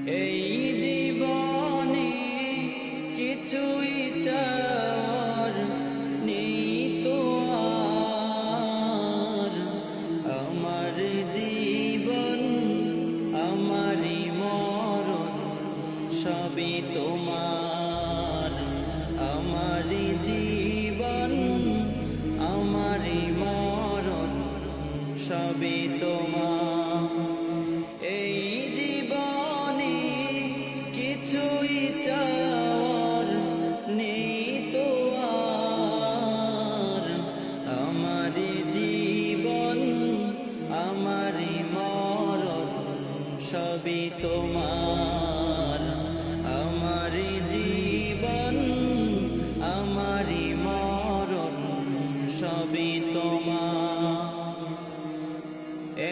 এই জীবনে কিছুই চাওয়ার নেই তো আর। আমার জীবন আমারই মরণ সবই তোমার। আমার জীবন আমারই মরণ সবই তোমার। এই জীবনে কিছুই চাওয়ার নেই তো আর। আমার জীবন আমারই মরণ সবই তোমার। আমার জীবন আমারই মরণ সবই তোমার।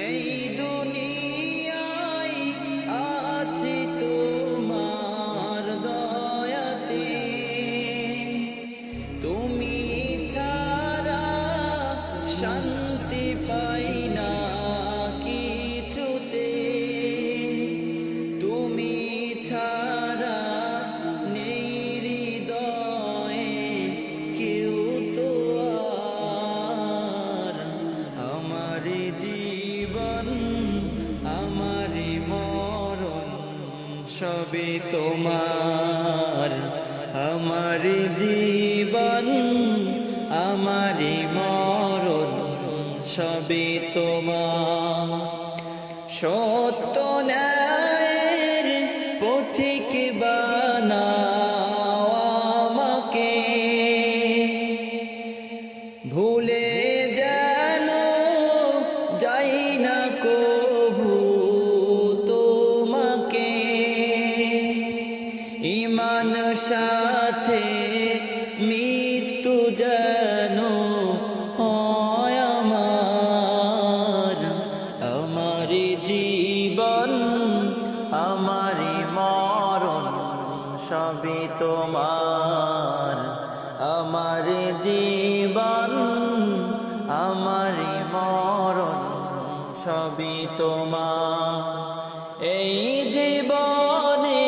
এই দুনিয়ায় আছি তোমার দয়াতে, তুমি ছাড়া শান্তি পাই না কিছুতে। তুমি ছাড়া নেই হৃদয়ে কেউ তো আর। আমার জীবন আমারই মরণ সবই তোমার। আমার জীবন আমারই মরণ সবই তোমার। সত্য ন্যায়ের পথিক বানাও আমাকে, ভুলে যেন যাই না কভু তোমাকে। ঈমান সাথে মৃত্যু যেন হয় আমার। আমার জীবন আমারই মরণ সবই তোমার। আমার জীবন আমারই মরণ সবই তোমার। এই জীবনে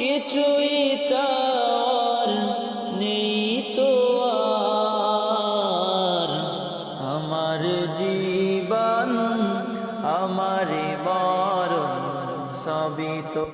কিছুই চাওয়ার নেই তো আর। আমার জীবন আমারই মরণ সবই তো